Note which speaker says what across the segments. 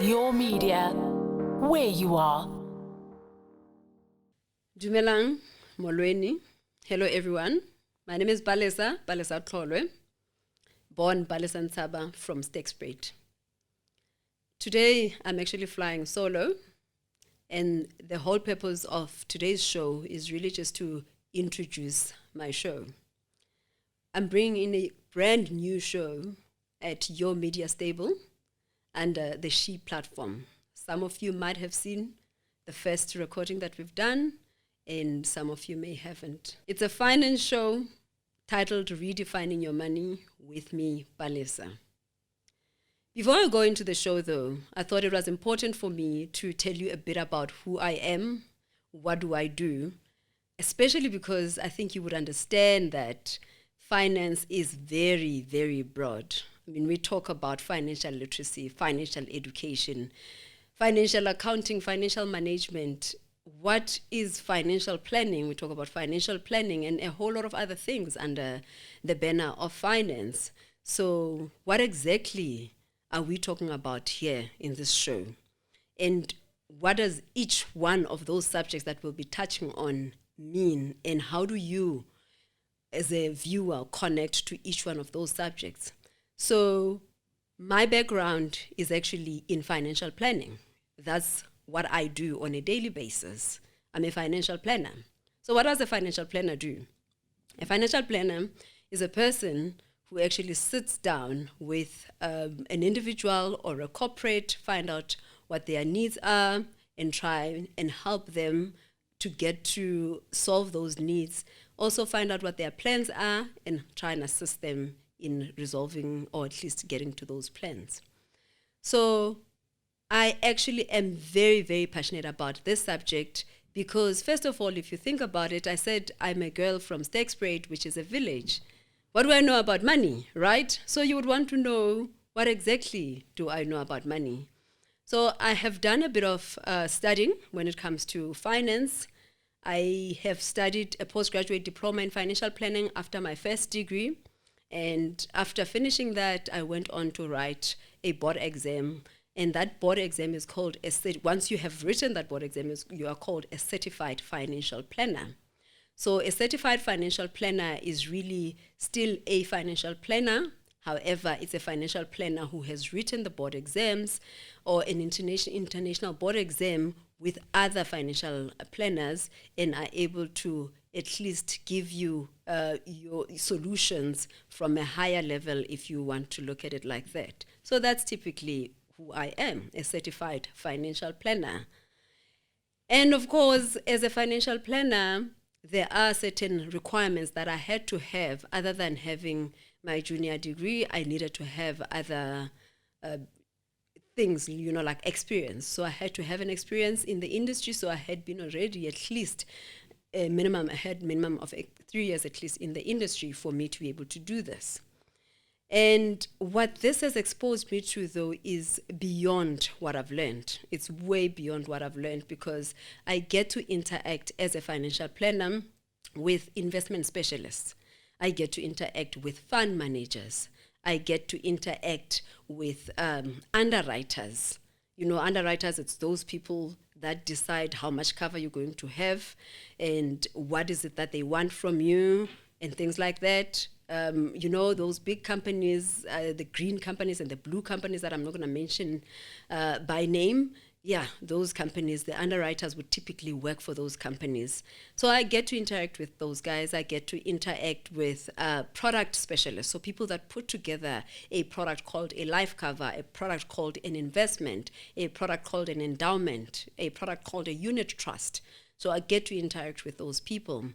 Speaker 1: Your media, where you are.
Speaker 2: Dumelang, molweni. Hello everyone. My name is Palesa Tlolwe, born Palesa Ntaba from State. Today I'm actually flying solo, and the whole purpose of today's show is really just to introduce my show. I'm bringing in a brand new show at your media stable under the She platform. Some of you might have seen the first recording that we've done, and some of you may haven't. It's a finance show titled Redefining Your Money with me, Palesa. Before I go into the show though, I thought it was important for me to tell you a bit about who I am, what do I do, especially because I think you would understand that finance is very, very broad. I mean, we talk about financial literacy, financial education, financial accounting, financial management. What is financial planning? We talk about financial planning and a whole lot of other things under the banner of finance. So what exactly are we talking about here in this show? And what does each one of those subjects that we'll be touching on mean? And how do you, as a viewer, connect to each one of those subjects? So my background is actually in financial planning. That's what I do on a daily basis. I'm a financial planner. So what does a financial planner do? A financial planner is a person who actually sits down with an individual or a corporate, find out what their needs are, and try and help them to get to solve those needs. Also find out what their plans are and try and assist them in resolving or at least getting to those plans. So I actually am very, very passionate about this subject because, first of all, if you think about it, I said I'm a girl from State, which is a village. What do I know about money, right? So you would want to know, what exactly do I know about money? So I have done a bit of studying when it comes to finance. I have studied a postgraduate diploma in financial planning after my first degree. And after finishing that, I went on to write a board exam. And that board exam is called, once you have written that board exam, you are called a certified financial planner. So a certified financial planner is really still a financial planner. However, it's a financial planner who has written the board exams or an international board exam with other financial planners and are able to at least give you your solutions from a higher level if you want to look at it like that. So that's typically who I am, a certified financial planner. And of course, as a financial planner, there are certain requirements that I had to have. Other than having my junior degree, I needed to have other things, like experience. So I had to have an experience in the industry. So I had been already at least I had minimum of 3 years at least in the industry for me to be able to do this. And what this has exposed me to, though, is beyond what I've learned. It's way beyond what I've learned because I get to interact as a financial planner with investment specialists. I get to interact with fund managers. I get to interact with underwriters. Underwriters, it's those people that decide how much cover you're going to have and what is it that they want from you and things like that. Those big companies, the green companies and the blue companies that I'm not going to mention by name. Yeah, those companies, the underwriters would typically work for those companies. So I get to interact with those guys. I get to interact with product specialists, so people that put together a product called a life cover, a product called an investment, a product called an endowment, a product called a unit trust. So I get to interact with those people.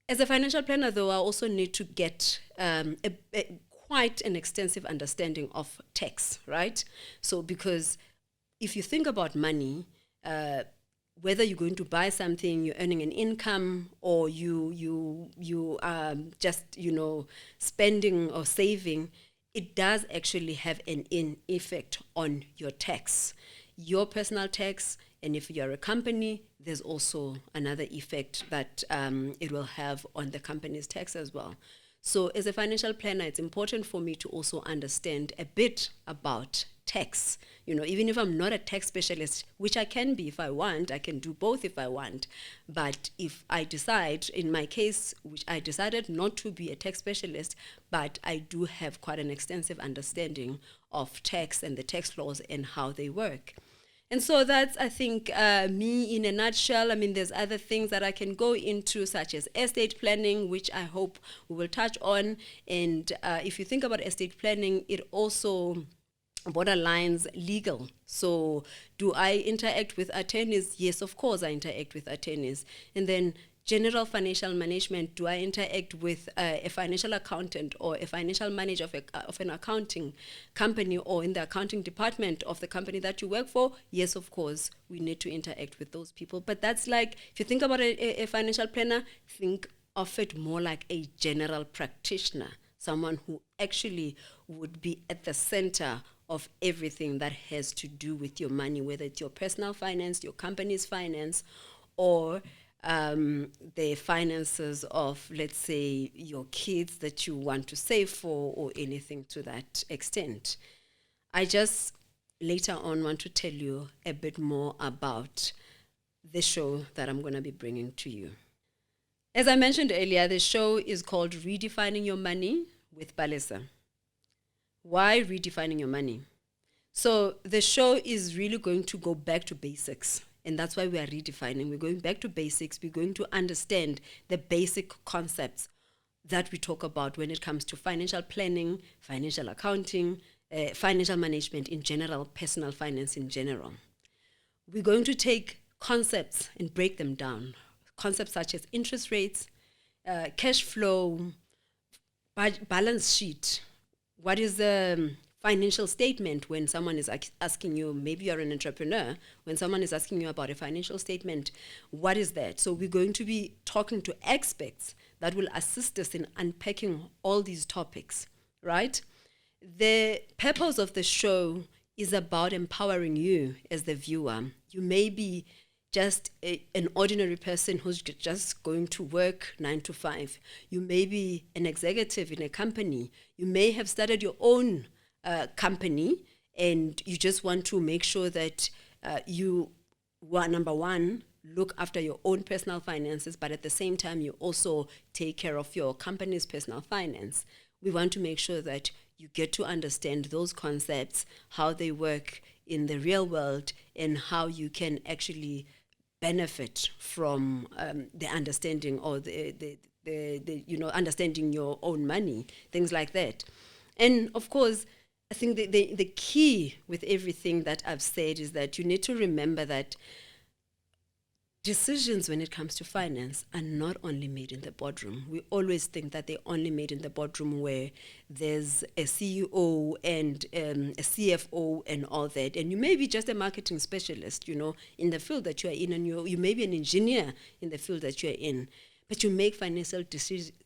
Speaker 2: As a financial planner, though, I also need to get quite an extensive understanding of tax, right? So because if you think about money, whether you're going to buy something, you're earning an income, or you are just spending or saving, it does actually have an effect on your tax, your personal tax, and if you're a company, there's also another effect that it will have on the company's tax as well. So as a financial planner, it's important for me to also understand a bit about tax. Even if I'm not a tax specialist, which I can be if I want, I can do both if I want. But if I decide, in my case, which I decided not to be a tax specialist, but I do have quite an extensive understanding of tax and the tax laws and how they work. And so that's, I think, me in a nutshell. I mean, there's other things that I can go into, such as estate planning, which I hope we will touch on. And if you think about estate planning, it also borderlines legal. So do I interact with attorneys? Yes, of course I interact with attorneys. And then general financial management, do I interact with a financial accountant or a financial manager of an accounting company or in the accounting department of the company that you work for? Yes, of course, we need to interact with those people. But that's like, if you think about a financial planner, think of it more like a general practitioner, someone who actually would be at the center of everything that has to do with your money, whether it's your personal finance, your company's finance, or the finances of, let's say, your kids that you want to save for or anything to that extent. I just later on want to tell you a bit more about the show that I'm going to be bringing to you. As I mentioned earlier, the show is called Redefining Your Money with Palesa. Why redefining your money? So the show is really going to go back to basics. And that's why we are redefining. We're going back to basics. We're going to understand the basic concepts that we talk about when it comes to financial planning, financial accounting, financial management in general, personal finance in general. We're going to take concepts and break them down. Concepts such as interest rates, cash flow, balance sheet. What is the financial statement when someone is asking you, maybe you're an entrepreneur, when someone is asking you about a financial statement, what is that? So we're going to be talking to experts that will assist us in unpacking all these topics, right? The purpose of the show is about empowering you as the viewer. You may be just an ordinary person who's just going to work 9 to 5. You may be an executive in a company. You may have started your own company, and you just want to make sure that you, number one, look after your own personal finances, but at the same time, you also take care of your company's personal finance. We want to make sure that you get to understand those concepts, how they work in the real world, and how you can actually benefit from the understanding or the understanding your own money, things like that. And of course, I think the key with everything that I've said is that you need to remember that decisions when it comes to finance are not only made in the boardroom. We always think that they're only made in the boardroom where there's a CEO and a CFO and all that. And you may be just a marketing specialist, in the field that you are in, and you may be an engineer in the field that you are in. But you make financial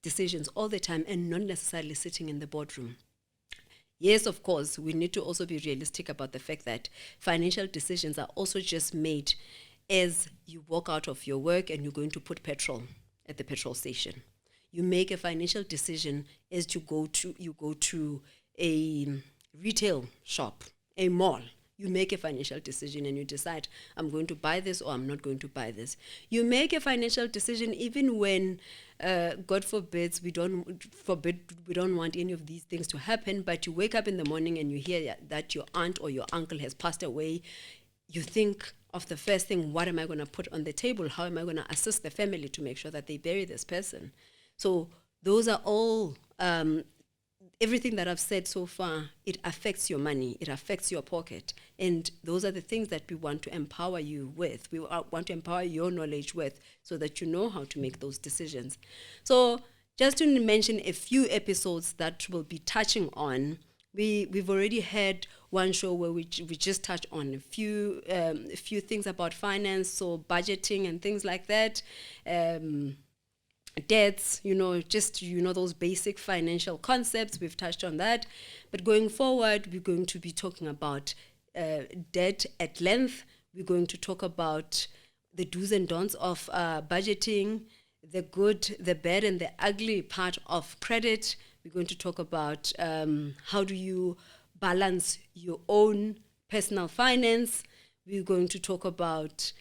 Speaker 2: decisions all the time and not necessarily sitting in the boardroom. Yes, of course, we need to also be realistic about the fact that financial decisions are also just made as you walk out of your work and you're going to put petrol at the petrol station. You make a financial decision as you go to a retail shop, a mall. You make a financial decision and you decide, I'm going to buy this or I'm not going to buy this. You make a financial decision even when, God forbid, we don't want any of these things to happen, but you wake up in the morning and you hear that your aunt or your uncle has passed away. You think of the first thing, what am I going to put on the table? How am I going to assist the family to make sure that they bury this person? So those are all, everything that I've said so far, it affects your money, it affects your pocket. And those are the things that we want to empower you with. We want to empower your knowledge with so that you know how to make those decisions. So just to mention a few episodes that we'll be touching on, we've already had one show where we just touched on a few things about finance, so budgeting and things like that. Debts, those basic financial concepts, we've touched on that. But going forward, we're going to be talking about debt at length. We're going to talk about the do's and don'ts of budgeting, the good, the bad, and the ugly part of credit. We're going to talk about how do you balance your own personal finance. We're going to talk about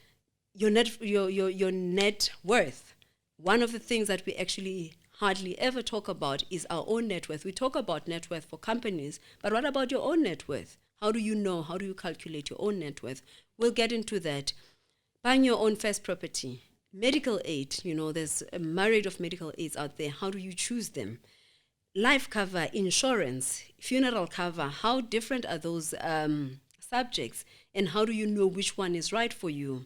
Speaker 2: your net worth. One of the things that we actually hardly ever talk about is our own net worth. We talk about net worth for companies, but what about your own net worth? How do you know? How do you calculate your own net worth? We'll get into that. Buying your own first property. Medical aid, there's a myriad of medical aids out there. How do you choose them? Life cover, insurance, funeral cover. How different are those subjects? And how do you know which one is right for you?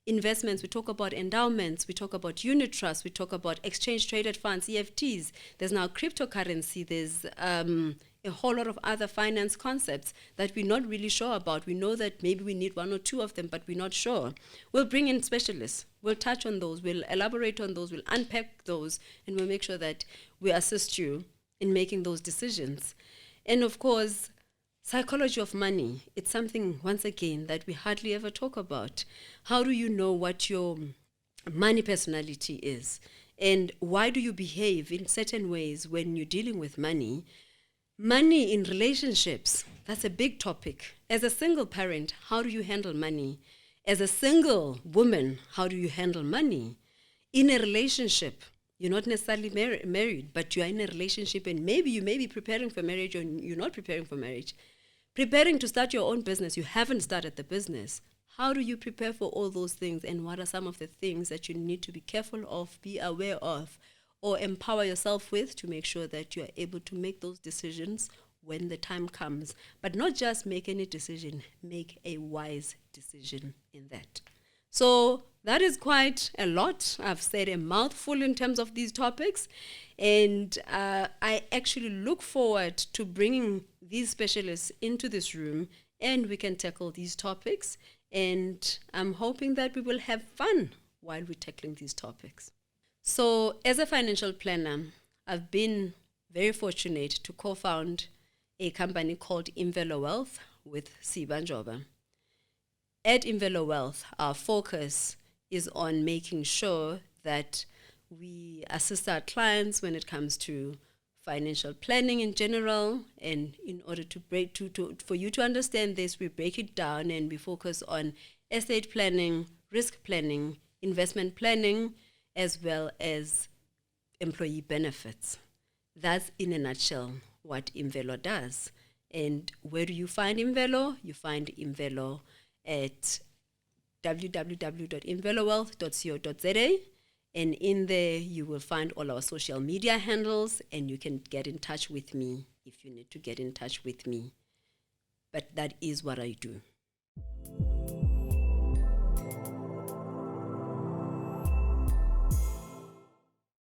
Speaker 2: Investments, we talk about endowments, we talk about unit trusts, we talk about exchange traded funds, EFTs. There's now cryptocurrency, there's a whole lot of other finance concepts that we're not really sure about. We know that maybe we need one or two of them, but we're not sure. We'll bring in specialists. We'll touch on those. We'll elaborate on those. We'll unpack those. And we'll make sure that we assist you in making those decisions. And of course, psychology of money. It's something, once again, that we hardly ever talk about. How do you know what your money personality is? And why do you behave in certain ways when you're dealing with money? Money in relationships, that's a big topic. As a single parent, how do you handle money? As a single woman, how do you handle money? In a relationship, you're not necessarily married, but you are in a relationship, and maybe you may be preparing for marriage or you're not preparing for marriage. Preparing to start your own business, you haven't started the business. How do you prepare for all those things, and what are some of the things that you need to be careful of, be aware of, or empower yourself with to make sure that you are able to make those decisions when the time comes? But not just make any decision, make a wise decision in that. So that is quite a lot. I've said a mouthful in terms of these topics, and I actually look forward to bringing these specialists into this room and we can tackle these topics, and I'm hoping that we will have fun while we're tackling these topics. So as a financial planner, I've been very fortunate to co-found a company called Imvelo Wealth with Siba Njoba. At Imvelo Wealth, our focus is on making sure that we assist our clients when it comes to financial planning in general. And in order for you to understand this, we break it down and we focus on estate planning, risk planning, investment planning, as well as employee benefits. That's in a nutshell what Imvelo does. And where do you find Imvelo? You find Imvelo at www.imvelowealth.co.za, and in there you will find all our social media handles, and you can get in touch with me if you need to get in touch with me. But that is what I do.